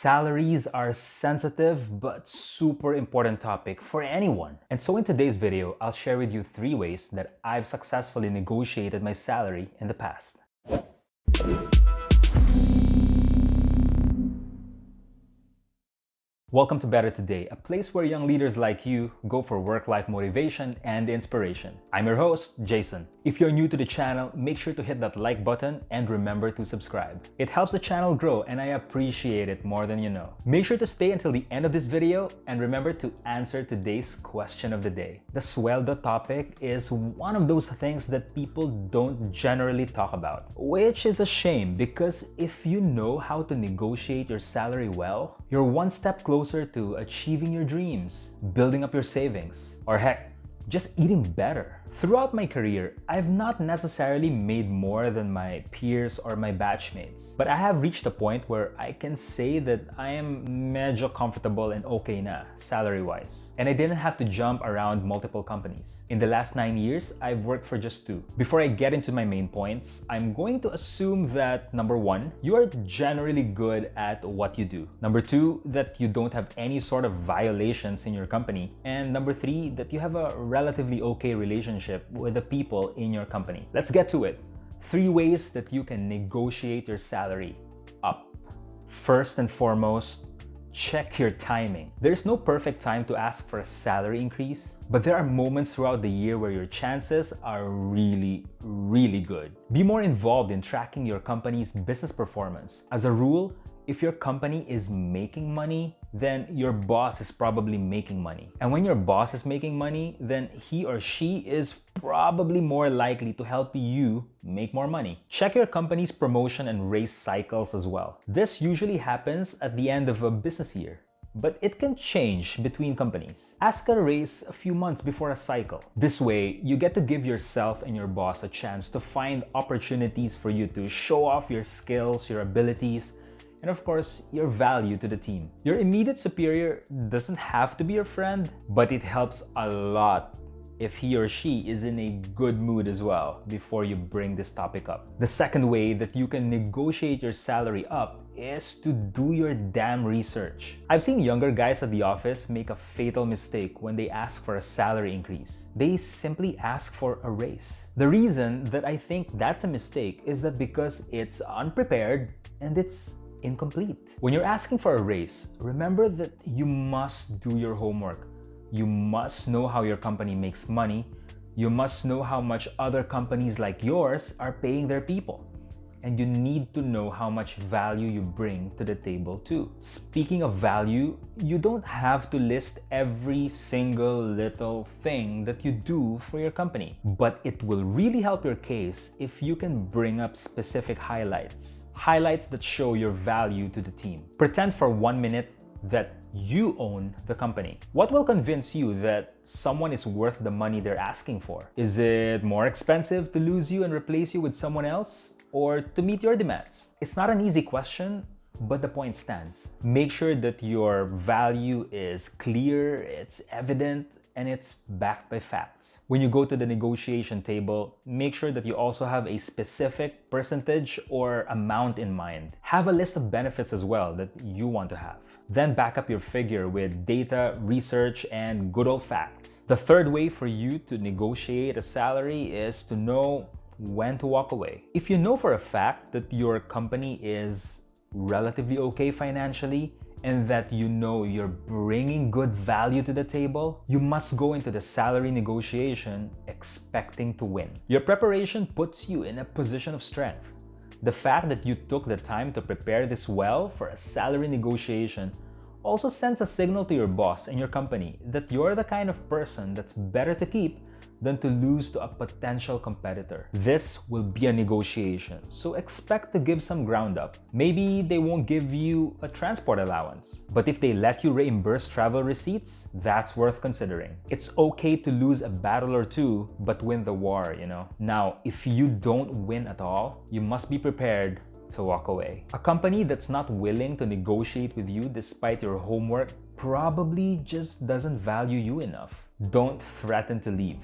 Salaries are sensitive but super important topic for anyone. And so in today's video, I'll share with you 3 ways that I've successfully negotiated my salary in the past. Welcome to Better Today, a place where young leaders like you go for work-life motivation and inspiration. I'm your host, Jason. If you're new to the channel, make sure to hit that like button and remember to subscribe. It helps the channel grow and I appreciate it more than you know. Make sure to stay until the end of this video and remember to answer today's question of the day. The sweldo topic is one of those things that people don't generally talk about, which is a shame because if you know how to negotiate your salary well, you're one step closer to achieving your dreams, building up your savings, or heck, just eating better. Throughout my career, I've not necessarily made more than my peers or my batchmates, but I have reached a point where I can say that I am medyo comfortable and okay na, salary-wise. And I didn't have to jump around multiple companies. In the last 9 years, I've worked for just 2. Before I get into my main points, I'm going to assume that number 1, you are generally good at what you do. Number 2, that you don't have any sort of violations in your company. And number 3, that you have a relatively okay relationship with the people in your company. Let's get to it. 3 ways that you can negotiate your salary up. First and foremost, check your timing. There's no perfect time to ask for a salary increase, but there are moments throughout the year where your chances are really good. Be more involved in tracking your company's business performance. As a rule, if your company is making money, then your boss is probably making money. And when your boss is making money, then he or she is probably more likely to help you make more money. Check your company's promotion and raise cycles as well. This usually happens at the end of a business year, but it can change between companies. Ask a raise a few months before a cycle. This way, you get to give yourself and your boss a chance to find opportunities for you to show off your skills, your abilities, and of course, your value to the team. Your immediate superior doesn't have to be your friend, but it helps a lot if he or she is in a good mood as well before you bring this topic up. The second way that you can negotiate your salary up is to do your damn research. I've seen younger guys at the office make a fatal mistake when they ask for a salary increase. They simply ask for a raise. The reason that I think that's a mistake is that because it's unprepared and it's incomplete. When you're asking for a raise, remember that you must do your homework. You must know how your company makes money. You must know how much other companies like yours are paying their people. And you need to know how much value you bring to the table too. Speaking of value, you don't have to list every single little thing that you do for your company, but it will really help your case if you can bring up specific highlights that show your value to the team. Pretend for 1 minute that you own the company. What will convince you that someone is worth the money they're asking for? Is it more expensive to lose you and replace you with someone else, or to meet your demands? It's not an easy question, but the point stands. Make sure that your value is clear, it's evident, and it's backed by facts. When you go to the negotiation table, make sure that you also have a specific percentage or amount in mind. Have a list of benefits as well that you want to have. Then back up your figure with data, research, and good old facts. The third way for you to negotiate a salary is to know when to walk away. If you know for a fact that your company is relatively okay financially, and that you know you're bringing good value to the table, you must go into the salary negotiation expecting to win. Your preparation puts you in a position of strength. The fact that you took the time to prepare this well for a salary negotiation also sends a signal to your boss and your company that you're the kind of person that's better to keep than to lose to a potential competitor. This will be a negotiation, so expect to give some ground up. Maybe they won't give you a transport allowance, but if they let you reimburse travel receipts, that's worth considering. It's okay to lose a battle or two, but win the war, you know? Now, if you don't win at all, you must be prepared to walk away. A company that's not willing to negotiate with you despite your homework probably just doesn't value you enough. Don't threaten to leave.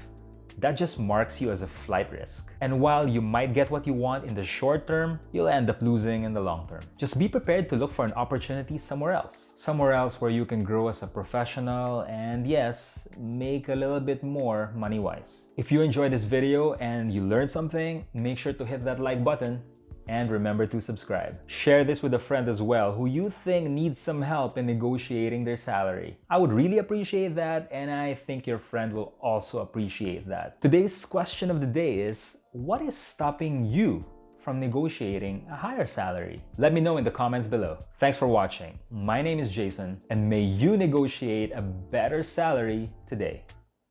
that just marks you as a flight risk. And while you might get what you want in the short term, you'll end up losing in the long term. Just be prepared to look for an opportunity somewhere else. Somewhere else where you can grow as a professional and yes, make a little bit more money-wise. If you enjoyed this video and you learned something, make sure to hit that like button. And remember to subscribe. Share this with a friend as well who you think needs some help in negotiating their salary. I would really appreciate that, and I think your friend will also appreciate that. Today's question of the day is, what is stopping you from negotiating a higher salary? Let me know in the comments below. Thanks for watching. My name is Jason, and may you negotiate a better salary today.